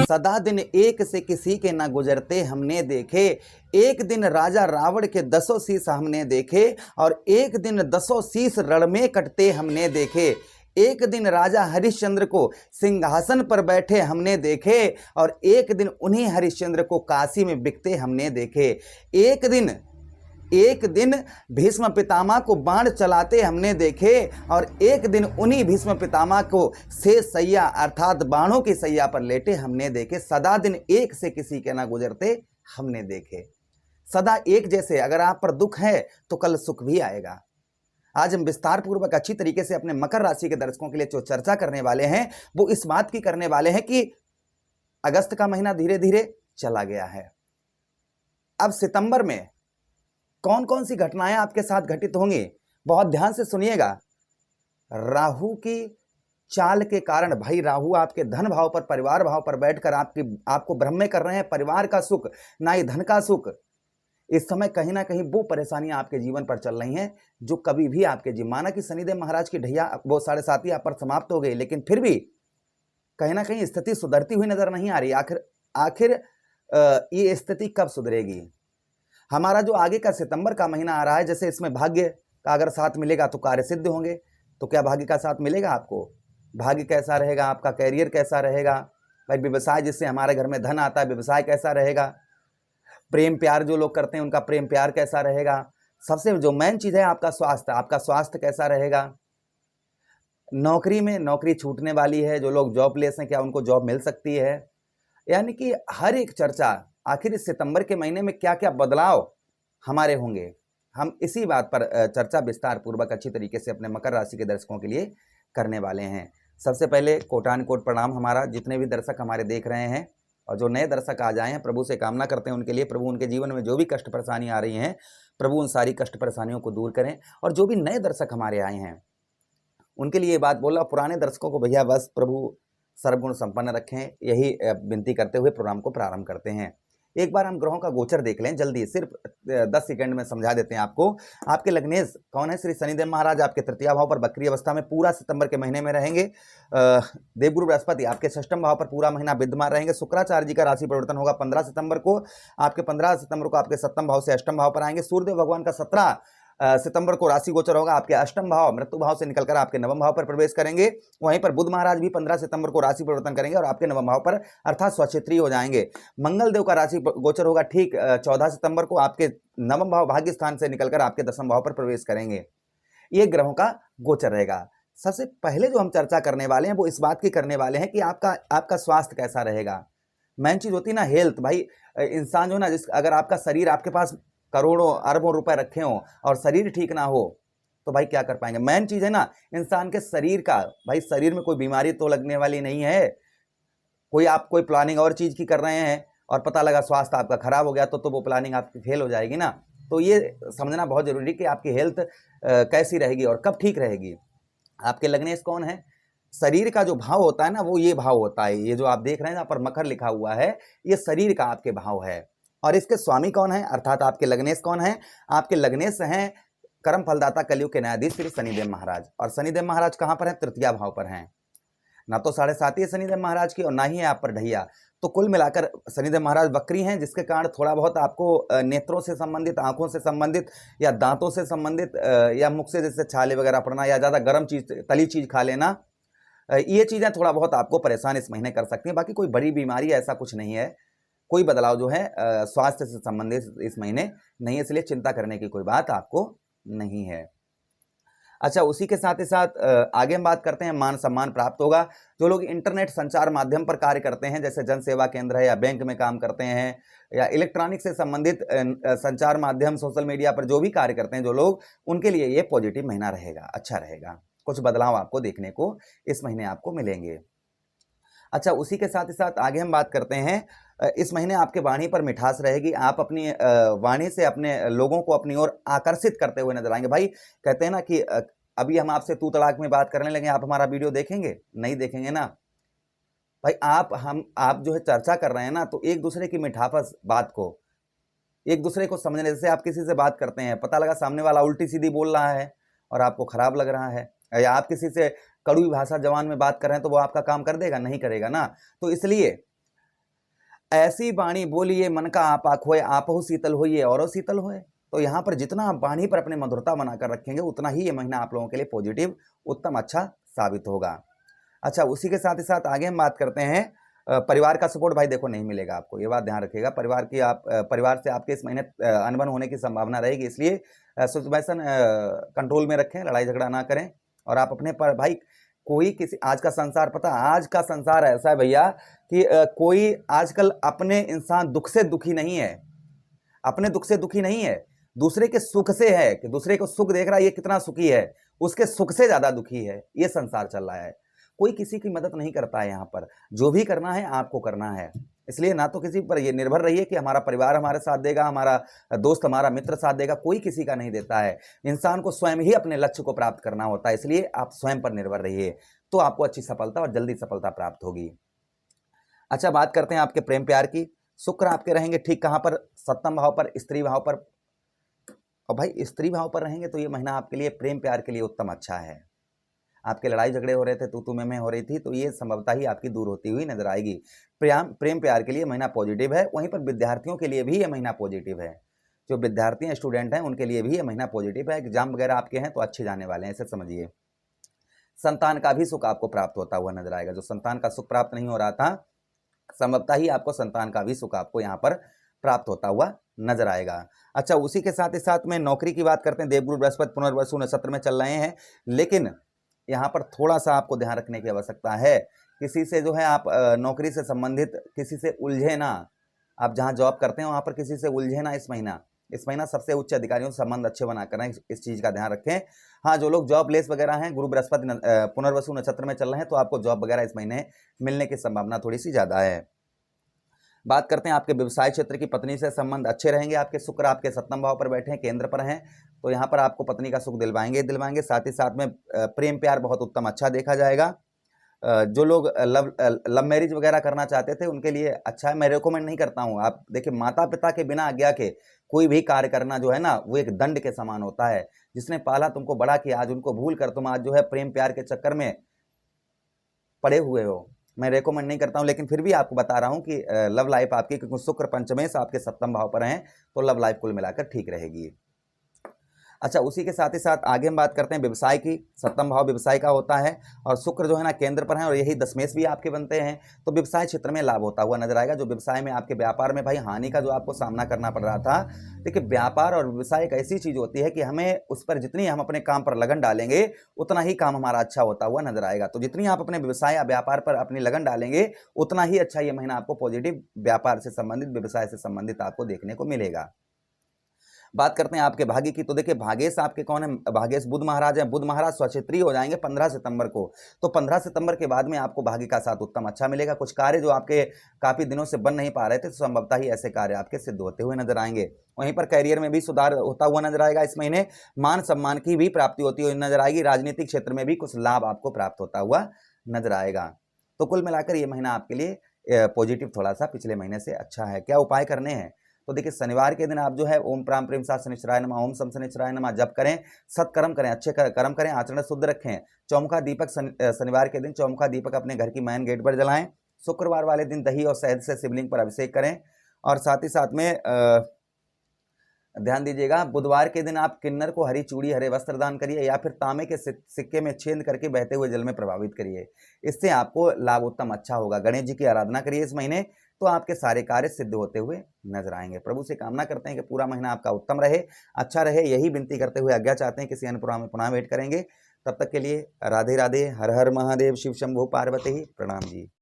सदा दिन एक से किसी के ना गुजरते हमने देखे। एक दिन राजा रावण के 10 शीश हमने देखे और एक दिन 10 शीश रण में कटते हमने देखे। एक दिन राजा हरिश्चंद्र को सिंहासन पर बैठे हमने देखे और एक दिन उन्हीं हरिश्चंद्र को काशी में बिकते हमने देखे। एक दिन भीष्म पितामह को बाण चलाते हमने देखे और एक दिन उन्हीं भीष्म पितामह को शेष सैया अर्थात बाणों की सैया पर लेटे हमने देखे। सदा दिन एक से किसी के ना गुजरते हमने देखे। सदा एक जैसे अगर आप पर दुख है तो कल सुख भी आएगा। आज हम विस्तार पूर्वक अच्छी तरीके से अपने मकर राशि के दर्शकों के लिए जो चर्चा करने वाले हैं वो इस बात की करने वाले हैं कि अगस्त का महीना धीरे धीरे चला गया है। अब सितंबर में कौन कौन सी घटनाएं आपके साथ घटित होंगी, बहुत ध्यान से सुनिएगा। राहु की चाल के कारण, भाई राहु आपके धन भाव पर, परिवार भाव पर बैठकर आपको भ्रम में कर रहे हैं। परिवार का सुख ना ही धन का सुख। इस समय कहीं ना कहीं वो परेशानियां आपके जीवन पर चल रही हैं जो कभी भी आपके जीवन, माना कि शनिदेव महाराज की ढैया वो 7.5 आप पर समाप्त हो गई, लेकिन फिर भी कहीं ना कहीं स्थिति सुधरती हुई नजर नहीं आ रही। आखिर ये स्थिति कब सुधरेगी? हमारा जो आगे का सितंबर का महीना आ रहा है, जैसे इसमें भाग्य का अगर साथ मिलेगा तो कार्य सिद्ध होंगे। तो क्या भाग्य का साथ मिलेगा आपको? भाग्य कैसा रहेगा आपका? कैरियर कैसा रहेगा? भाई व्यवसाय जिससे हमारे घर में धन आता है, व्यवसाय कैसा रहेगा? प्रेम प्यार जो लोग करते हैं उनका प्रेम प्यार कैसा रहेगा? सबसे जो मेन चीज है आपका स्वास्थ्य, आपका स्वास्थ्य कैसा रहेगा? नौकरी में नौकरी छूटने वाली है, जो लोग जॉबलेस हैं क्या उनको जॉब मिल सकती है? यानी कि हर एक चर्चा आखिर इस सितंबर के महीने में क्या क्या बदलाव हमारे होंगे, हम इसी बात पर चर्चा विस्तार पूर्वक अच्छी तरीके से अपने मकर राशि के दर्शकों के लिए करने वाले हैं। सबसे पहले कोटान कोट प्रणाम हमारा जितने भी दर्शक हमारे देख रहे हैं और जो नए दर्शक आ जाए हैं, प्रभु से कामना करते हैं उनके लिए प्रभु उनके जीवन में जो भी कष्ट परेशानी आ रही हैं प्रभु उन सारी कष्ट परेशानियों को दूर करें। और जो भी नए दर्शक हमारे आए हैं उनके लिए ये बात बोला, पुराने दर्शकों को भैया बस प्रभु सर्वगुण संपन्न रखें, यही विनती करते हुए प्रोग्राम को प्रारंभ करते हैं। एक बार हम ग्रहों का गोचर देख लें जल्दी, सिर्फ 10 सेकंड में समझा देते हैं आपको। आपके लग्नेश कौन है? श्री शनिदेव महाराज आपके तृतीय भाव पर बकरी अवस्था में पूरा सितंबर के महीने में रहेंगे। देवगुरु बृहस्पति आपके षष्ठम भाव पर पूरा महीना विद्यमान रहेंगे। शुक्राचार्य जी का राशि परिवर्तन होगा 15 सितंबर को। आपके 15 सितंबर को आपके सप्तम भाव से अष्टम भाव पर आएंगे। सूर्यदेव भगवान का 17 सितंबर को राशि गोचर होगा, आपके अष्टम भाव मृत्यु भाव से निकलकर आपके नवम भाव पर प्रवेश करेंगे। वहीं पर बुध महाराज भी 15 सितंबर को राशि परिवर्तन करेंगे और आपके नवम भाव पर अर्थात स्वक्षेत्रीय हो जाएंगे। मंगल देव का राशि गोचर होगा ठीक 14 सितंबर को, आपके नवम भाव भाग्य स्थान से निकलकर आपके दसम भाव पर प्रवेश करेंगे। ये ग्रहों का गोचर रहेगा। सबसे पहले जो हम चर्चा करने वाले हैं वो इस बात की करने वाले हैं कि आपका स्वास्थ्य कैसा रहेगा। मेन चीज होती है ना हेल्थ। भाई इंसान जो ना, अगर आपका शरीर, आपके पास करोड़ों अरबों रुपए रखे हों और शरीर ठीक ना हो तो भाई क्या कर पाएंगे? मेन चीज है ना इंसान के शरीर का। भाई शरीर में कोई बीमारी तो लगने वाली नहीं है। आप कोई प्लानिंग और चीज की कर रहे हैं और पता लगा स्वास्थ्य आपका खराब हो गया तो वो प्लानिंग आपकी फेल हो जाएगी ना। तो ये समझना बहुत जरूरी कि आपकी हेल्थ कैसी रहेगी और कब ठीक रहेगी। आपके लग्नेश कौन है? शरीर का जो भाव होता है ना वो ये भाव होता है। ये जो आप देख रहे हैं यहाँ पर मकर लिखा हुआ है, ये शरीर का आपके भाव है। और इसके स्वामी कौन है अर्थात आपके लग्नेश कौन है? आपके लग्नेश हैं कर्म फलदाता कलयुग के न्यायाधीश श्री शनिदेव महाराज। और शनिदेव महाराज कहां पर हैं? तृतीय भाव पर हैं। ना तो 7.5 है शनिदेव महाराज की और ना ही है आप पर ढैया। तो कुल मिलाकर शनिदेव महाराज वक्री हैं, जिसके कारण थोड़ा बहुत आपको नेत्रों से संबंधित, आंखों से संबंधित या दांतों से संबंधित या मुख से जैसे छाले वगैरह पड़ना या ज्यादा गर्म चीज, तली चीज खा लेना, ये चीजें थोड़ा बहुत आपको परेशान इस महीने कर सकती हैं। बाकी कोई बड़ी बीमारी ऐसा कुछ नहीं है। कोई बदलाव जो है स्वास्थ्य से संबंधित इस महीने नहीं है, इसलिए चिंता करने की कोई बात आपको नहीं है। अच्छा, उसी के साथ ही साथ आगे हम बात करते हैं मान सम्मान प्राप्त होगा। जो लोग इंटरनेट संचार माध्यम पर कार्य करते हैं, जैसे जन सेवा केंद्र है या बैंक में काम करते हैं या इलेक्ट्रॉनिक से संबंधित संचार माध्यम, सोशल मीडिया पर जो भी कार्य करते हैं जो लोग, उनके लिए ये पॉजिटिव महीना रहेगा, अच्छा रहेगा। कुछ बदलाव आपको देखने को इस महीने आपको मिलेंगे। अच्छा, उसी के साथ ही साथ आगे हम बात करते हैं, इस महीने आपके वाणी पर मिठास रहेगी। आप अपनी वाणी से अपने लोगों को अपनी ओर आकर्षित करते हुए नजर आएंगे। भाई कहते हैं ना कि अभी हम आपसे तू तड़ाक में बात करने लगे, आप हमारा वीडियो देखेंगे? नहीं देखेंगे ना। भाई आप जो है चर्चा कर रहे हैं ना, तो एक दूसरे की मिठास बात को, एक दूसरे को समझने, जैसे आप किसी से बात करते हैं, पता लगा सामने वाला उल्टी सीधी बोल रहा है और आपको खराब लग रहा है, या आप किसी से कड़वी भाषा जबान में बात कर रहे हैं तो वो आपका काम कर देगा? नहीं करेगा ना। तो इसलिए ऐसी वाणी बोलिए मन का आपा खोए, आपहु शीतल होइए औरो शीतल होए। तो यहाँ पर जितना आप वाणी पर अपने मधुरता बनाकर रखेंगे उतना ही ये महीना आप लोगों के लिए पॉजिटिव उत्तम अच्छा साबित होगा। अच्छा, उसी के साथ ही साथ आगे हम बात करते हैं परिवार का सपोर्ट भाई देखो नहीं मिलेगा आपको, ये बात ध्यान रखिएगा। परिवार से आपके इस महीने अनबन होने की संभावना रहेगी, इसलिए सिचुएशन कंट्रोल में रखें, लड़ाई झगड़ा ना करें। और आप अपने पर भाई कोई किसी, आज का संसार पता, आज का संसार ऐसा है भैया कि कोई आजकल अपने इंसान दुख से दुखी नहीं है, अपने दुख से दुखी नहीं है, दूसरे के सुख से है कि दूसरे को सुख देख रहा है ये कितना सुखी है, उसके सुख से ज्यादा दुखी है। ये संसार चल रहा है, कोई किसी की मदद नहीं करता है। यहाँ पर जो भी करना है आपको करना है, इसलिए ना तो किसी पर ये निर्भर रहिए कि हमारा परिवार हमारे साथ देगा, हमारा दोस्त हमारा मित्र साथ देगा, कोई किसी का नहीं देता है। इंसान को स्वयं ही अपने लक्ष्य को प्राप्त करना होता है, इसलिए आप स्वयं पर निर्भर रहिए, तो आपको अच्छी सफलता और जल्दी सफलता प्राप्त होगी। अच्छा, बात करते हैं आपके प्रेम प्यार की। शुक्र आपके रहेंगे ठीक कहाँ पर? सप्तम भाव पर, स्त्री भाव पर। और भाई स्त्री भाव पर रहेंगे तो ये महीना आपके लिए प्रेम प्यार के लिए उत्तम अच्छा है। आपके लड़ाई झगड़े हो रहे थे, तू में हो रही थी, तो ये संभवतः ही आपकी दूर होती हुई नजर आएगी। प्रेम प्यार के लिए महीना पॉजिटिव है। वहीं पर विद्यार्थियों के लिए भी ये महीना पॉजिटिव है। जो विद्यार्थी हैं, स्टूडेंट हैं, उनके लिए भी ये महीना पॉजिटिव है। एग्जाम वगैरह आपके हैं तो अच्छे जाने वाले हैं, ऐसे समझिए। संतान का भी सुख आपको प्राप्त होता हुआ नजर आएगा। जो संतान का सुख प्राप्त नहीं हो रहा था, संभवतः ही आपको संतान का भी सुख आपको यहाँ पर प्राप्त होता हुआ नजर आएगा। अच्छा, उसी के साथ ही साथ में नौकरी की बात करते हैं। देवगुरु बृहस्पति पुनर्वसु नक्षत्र में चल रहे हैं, लेकिन यहाँ पर थोड़ा सा आपको ध्यान रखने की आवश्यकता है। किसी से जो है आप नौकरी से संबंधित किसी से उलझे ना, आप जहाँ जॉब करते हैं वहाँ पर किसी से उलझे ना। इस महीना सबसे उच्च अधिकारियों से संबंध अच्छे बना कर इस चीज़ का ध्यान रखें। हाँ, जो लोग जॉब लेस वगैरह हैं, गुरु बृहस्पति पुनर्वसु नक्षत्र में चल रहे हैं, तो आपको जॉब वगैरह इस महीने मिलने की संभावना थोड़ी सी ज़्यादा है। बात करते हैं आपके व्यवसाय क्षेत्र की। पत्नी से संबंध अच्छे रहेंगे आपके। शुक्र आपके सप्तम भाव पर बैठे हैं, केंद्र पर हैं, तो यहाँ पर आपको पत्नी का सुख दिलवाएंगे। साथ ही साथ में प्रेम प्यार बहुत उत्तम अच्छा देखा जाएगा। जो लोग लव मैरिज वगैरह करना चाहते थे उनके लिए अच्छा है। मैं रेकमेंड नहीं करता हूँ। आप देखिए, माता पिता के बिना आज्ञा के कोई भी कार्य करना जो है ना, वो एक दंड के समान होता है। जिसने पाला तुमको बड़ा किया, आज उनको भूल कर तुम आज जो है प्रेम प्यार के चक्कर में पड़े हुए हो। मैं रेकमेंड नहीं करता हूं, लेकिन फिर भी आपको बता रहा हूं कि लव लाइफ आपकी, क्योंकि शुक्र पंचमेश आपके सप्तम भाव पर हैं, तो लव लाइफ कुल मिलाकर ठीक रहेगी। अच्छा, उसी के साथ ही साथ आगे हम बात करते हैं व्यवसाय की। सप्तम भाव व्यवसाय का होता है और शुक्र जो है ना केंद्र पर है, और यही दशमेश भी आपके बनते हैं, तो व्यवसाय क्षेत्र में लाभ होता हुआ नजर आएगा। जो व्यवसाय में आपके व्यापार में भाई हानि का जो आपको सामना करना पड़ रहा था, देखिए व्यापार और व्यवसाय एक ऐसी चीज होती है कि हमें उस पर जितनी हम अपने काम पर लगन डालेंगे उतना ही काम हमारा अच्छा होता हुआ नजर आएगा। तो जितनी आप अपने व्यवसाय या व्यापार पर अपनी लगन डालेंगे उतना ही अच्छा ये महीना आपको पॉजिटिव व्यापार से संबंधित, व्यवसाय से संबंधित आपको देखने को मिलेगा। बात करते हैं आपके भाग्य की, तो देखिए भागेश आपके कौन है? भागेश बुध महाराज हैं। बुध महाराज स्वक्षेत्रीय हो जाएंगे 15 सितंबर को, तो 15 सितंबर के बाद में आपको भाग्य का साथ उत्तम अच्छा मिलेगा। कुछ कार्य जो आपके काफी दिनों से बन नहीं पा रहे थे, तो संभवतः ही ऐसे कार्य आपके सिद्ध होते हुए नजर आएंगे। वहीं पर कैरियर में भी सुधार होता हुआ नजर आएगा इस महीने। मान सम्मान की भी प्राप्ति होती हुई नजर आएगी। राजनीतिक क्षेत्र में भी कुछ लाभ आपको प्राप्त होता हुआ नजर आएगा। तो कुल मिलाकर ये महीना आपके लिए पॉजिटिव थोड़ा सा पिछले महीने से अच्छा है। क्या उपाय करने हैं? तो देखिए, शनिवार के दिन आप जो है ओम प्राम प्रेम साथ शनिश्चराय नमः, ओम सम शनिश्चराय नमः जप करें, सत्कर्म करें, अच्छे कर्म करें, आचरण शुद्ध रखें। चौमुखा दीपक शनिवार के दिन चौमुखा दीपक अपने घर की मैन गेट पर जलाएं। शुक्रवार वाले दिन दही और शहद से शिवलिंग पर अभिषेक करें। और साथ ही साथ में ध्यान दीजिएगा, बुधवार के दिन आप किन्नर को हरी चूड़ी हरे वस्त्र दान करिए, या फिर तांबे के सिक्के में छेद करके बहते हुए जल में प्रभावित करिए। इससे आपको लाभ उत्तम अच्छा होगा। गणेश जी की आराधना करिए इस महीने, तो आपके सारे कार्य सिद्ध होते हुए नजर आएंगे। प्रभु से कामना करते हैं कि पूरा महीना आपका उत्तम रहे, अच्छा रहे। यही विनती करते हुए आज्ञा चाहते हैं, किसी अन्य प्रोग्राम में पुनः भेंट करेंगे। तब तक के लिए राधे राधे, हर हर महादेव, शिव शंभु पार्वती, प्रणाम जी।